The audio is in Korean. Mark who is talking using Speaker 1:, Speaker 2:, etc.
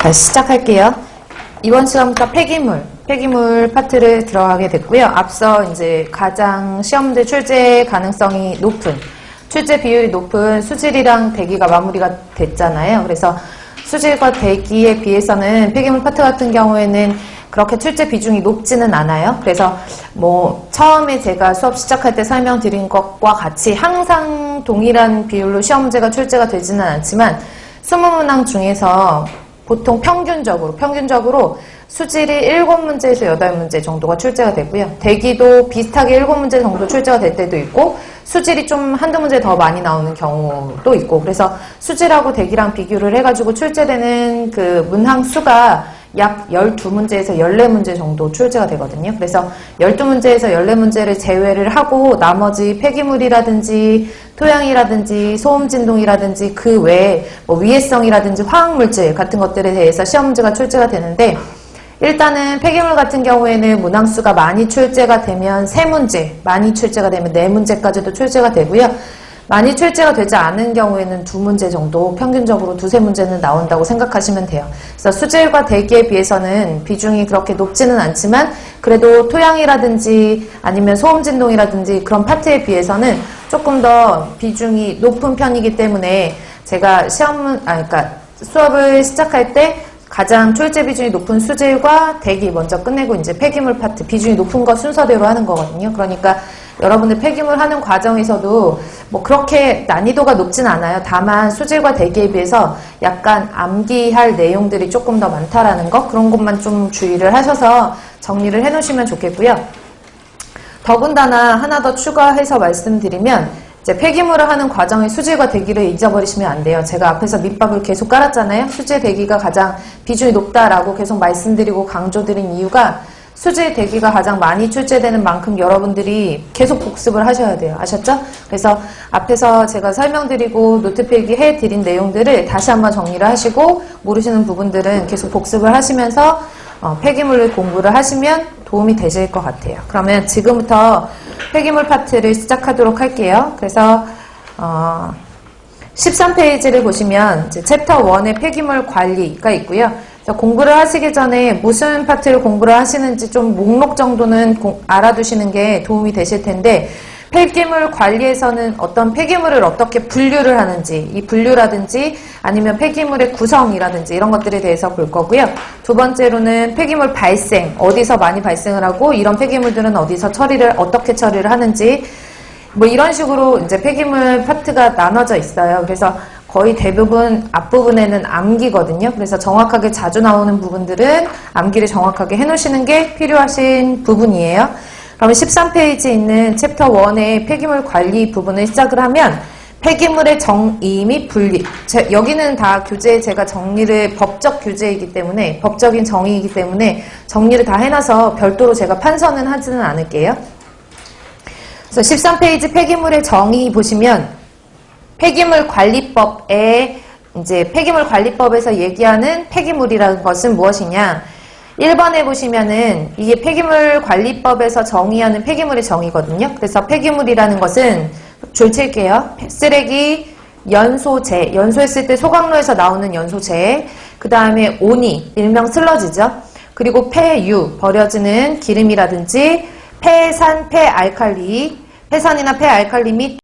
Speaker 1: 다시 시작할게요. 이번 시간부터 폐기물 파트를 들어가게 됐고요. 앞서 이제 가장 시험대 출제 가능성이 높은, 출제 비율이 높은 수질이랑 대기가 마무리가 됐잖아요. 그래서 수질과 대기에 비해서는 폐기물 파트 같은 경우에는 그렇게 출제 비중이 높지는 않아요. 그래서 뭐 처음에 제가 수업 시작할 때 설명드린 것과 같이 항상 동일한 비율로 시험 문제가 출제가 되지는 않지만 20문항 중에서 보통 평균적으로 수질이 7문제에서 8문제 정도가 출제가 되고요. 대기도 비슷하게 7문제 정도 출제가 될 때도 있고 수질이 좀 한두 문제 더 많이 나오는 경우도 있고, 그래서 수질하고 대기랑 비교를 해가지고 출제되는 그 문항 수가 약 12문제에서 14문제 정도 출제가 되거든요. 그래서 12문제에서 14문제를 제외를 하고 나머지 폐기물이라든지 토양이라든지 소음진동이라든지 그 외에 뭐 위해성이라든지 화학물질 같은 것들에 대해서 시험 문제가 출제가 되는데, 일단은 폐기물 같은 경우에는 문항수가 많이 출제가 되면 3문제, 많이 출제가 되면 4문제까지도 출제가 되고요. 많이 출제가 되지 않은 경우에는 2문제 정도, 평균적으로 2~3문제는 나온다고 생각하시면 돼요. 그래서 수질과 대기에 비해서는 비중이 그렇게 높지는 않지만 그래도 토양이라든지 아니면 소음진동이라든지 그런 파트에 비해서는 조금 더 비중이 높은 편이기 때문에 제가 그러니까 수업을 시작할 때 가장 출제 비중이 높은 수질과 대기 먼저 끝내고 이제 폐기물 파트 비중이 높은 거 순서대로 하는 거거든요. 그러니까 여러분들 폐기물 하는 과정에서도 뭐 그렇게 난이도가 높진 않아요. 다만 수질과 대기에 비해서 약간 암기할 내용들이 조금 더 많다라는 거, 그런 것만 좀 주의를 하셔서 정리를 해 놓으시면 좋겠고요. 더군다나 하나 더 추가해서 말씀드리면, 이제 폐기물을 하는 과정의 수질과 대기를 잊어버리시면 안 돼요. 제가 앞에서 밑밥을 계속 깔았잖아요. 수질 대기가 가장 비중이 높다라고 계속 말씀드리고 강조드린 이유가, 수질 대기가 가장 많이 출제되는 만큼 여러분들이 계속 복습을 하셔야 돼요. 아셨죠? 그래서 앞에서 제가 설명드리고 노트 필기 해드린 내용들을 다시 한번 정리를 하시고, 모르시는 부분들은 계속 복습을 하시면서 폐기물을 공부를 하시면 도움이 되실 것 같아요. 그러면 지금부터 폐기물 파트를 시작하도록 할게요. 그래서 13페이지를 보시면 이제 챕터 1의 폐기물 관리가 있고요. 공부를 하시기 전에 무슨 파트를 공부를 하시는지 좀 목록 정도는 알아두시는 게 도움이 되실 텐데, 폐기물 관리에서는 어떤 폐기물을 어떻게 분류를 하는지, 이 분류라든지 아니면 폐기물의 구성이라든지 이런 것들에 대해서 볼 거고요. 두 번째로는 폐기물 발생, 어디서 많이 발생을 하고 이런 폐기물들은 어디서 어떻게 처리를 하는지, 뭐 이런 식으로 이제 폐기물 파트가 나눠져 있어요. 그래서 거의 대부분 앞부분에는 암기거든요. 그래서 정확하게 자주 나오는 부분들은 암기를 정확하게 해놓으시는 게 필요하신 부분이에요. 그러면 13페이지에 있는 챕터 1의 폐기물 관리 부분을 시작을 하면, 폐기물의 정의 및 분리, 여기는 다 교재 제가 정리를, 법적 교재이기 때문에, 법적인 정의이기 때문에 정리를 다 해놔서 별도로 제가 판서는 하지는 않을게요. 그래서 13페이지 폐기물의 정의 보시면, 폐기물 관리법에 이제 폐기물 관리법에서 얘기하는 폐기물이라는 것은 무엇이냐? 1번에 보시면은 이게 폐기물 관리법에서 정의하는 폐기물의 정의거든요. 그래서 폐기물이라는 것은 줄칠게요. 쓰레기, 연소재, 연소했을 때 소각로에서 나오는 연소재, 그 다음에 오니, 일명 슬러지죠. 그리고 폐유, 버려지는 기름이라든지 폐산, 폐알칼리, 폐산이나 폐알칼리 및